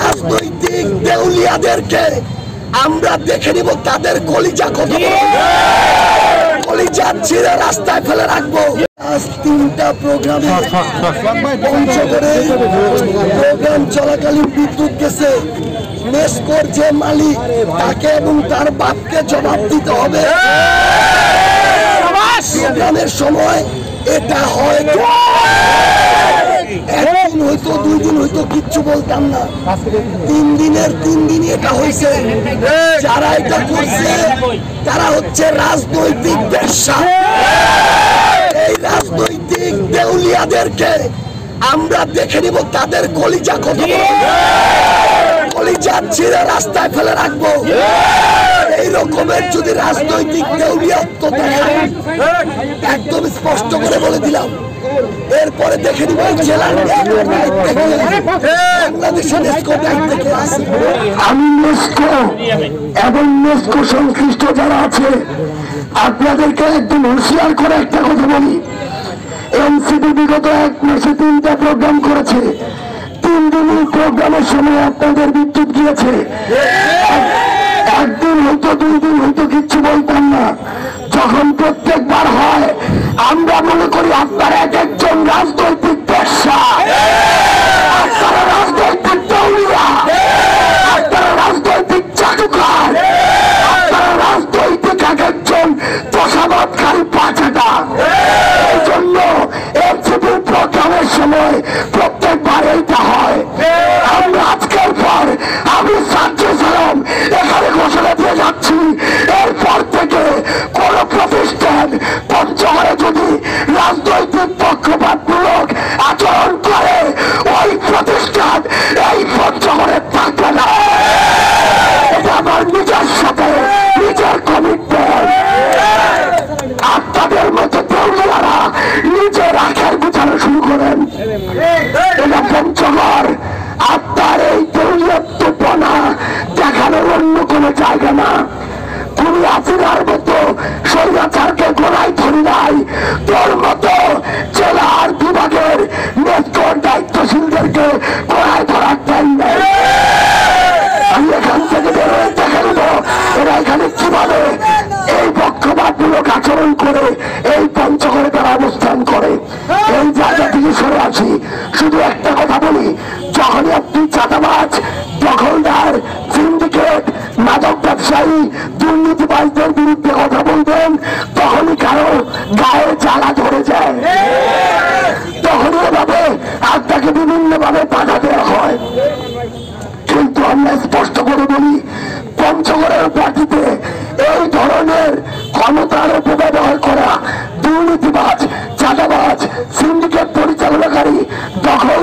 রাজনৈতিক দেউলিয়াদেরকে আমরা দেখে নিব তাদের কলিজা কত কলিজা ছিঁড়ে রাস্তায় ফেলে রাখবো। আজ 3টা প্রোগ্রামে পঞ্চগড়ে প্রোগ্রাম চলাকালীন বিদ্যুৎ গেছে। মেসকোর যে মালিক তাকে এবং তার বাপকে জবাব দিতে হবে। প্রোগ্রামের সময় এটা হয় একদিন হইতো 2 দিন হইতো কিচ্ছু বলতাম না, 3 দিনের 3 দিন এটা হয়েছে। যারা এটা করছে তারা হচ্ছে রাজনৈতিক ব্যবসা। এই রাজনৈতিক দেউলিয়াদেরকে আমরা দেখে নিব তাদের কলিজা কত কলিজা ছিঁড়ে রাস্তায় ফেলে রাখবো। এই রকমের যদি রাজনৈতিক দেউলিয়াত্ব দেখায় একদম স্পষ্ট করে বলে দিলাম, এরপরে দেখে নিব জেলার বাংলাদেশের থেকে আছে। আমি নেস্কো এবং নেস্কো সংশ্লিষ্ট যারা আছে আপনাদেরকে একদম হুঁশিয়ার করে একটা কথা বলি। এনসিপি বিগত 1 মাসে 3টা প্রোগ্রাম করেছে। 3 দিনই প্রোগ্রামের সময় আপনাদের বিদ্যুৎ গিয়েছে। একদিন হয়তো 2 দিন হয়তো কিচ্ছু বলতাম না। যখন প্রত্যেকবার হয় আমরা মনে করি আপনারা একজন রাজনৈতিক ব্যবসা, আপনারা রাজনৈতিক দৌড়িয়া, আপনারা রাজনৈতিক চাটুকার, আপনারা রাজনৈতিক একজন দশাবাদকারী পাচাটা। এই জন্য এনসিপির প্রোগ্রামের সময় প্রত্যেকবার এইটা হয়। আমরা আজকের পর আমি সাজ্জু সালাম এখানে ঘোষণা দিয়ে যাচ্ছি, এরপর থেকে কোন প্রতিষ্ঠান পঞ্চগড়ে যদি রাজনৈতিক পক্ষপাতমূলক আচরণ করে ওই প্রতিষ্ঠান এই পঞ্চগড়ে থাকবে না। এটা আমার নিজের সাথে নিজের কমিটমেন্ট। আপনাদের মতো দেউলিয়ারা নিজের আখের গুছানো শুরু করেন। এটা পঞ্চগড়, আপনার এই দেউলিয়াত্বপনা দেখানোর অন্য কোন জায়গা না। তুমি আফিরার মতো স্বৈরাচারকে গোড়ায় ধরি নাই, তোর মতো জেলার বিভাগের নেতৃত্ব দায়িত্বশীলদেরকে গোড়ায় ধরার টাইম নেই। আমি এখান থেকে বেরোয় দেখে নেব এরা এখানে কিভাবে এই পক্ষপাতমূলক আচরণ করে এই পঞ্চগড়ে তারা অবস্থান করে। এই জায়গা থেকে সরে আসি। শুধু একটা কথা বলি, যখনই আপনি চাঁদাবাজ, দখলদার, সিন্ডিকেট, মাদক ব্যবসায়ী, দুর্নীতিবাজদের বিরুদ্ধে কথা বলবেন তখনই কারো গায়ে জ্বালা ধরে যায়, তখনই এভাবে আপনাকে বিভিন্ন ভাবে বাধা দেওয়া হয়। কিন্তু আমরা স্পষ্ট করে বলি, পঞ্চগড়ের মাটিতে এই ধরনের ক্ষমতার অপব্যবহার করা দুর্নীতিবাজ, চাঁদাবাজ, সিন্ডিকেট পরিচালনাকারী, দখল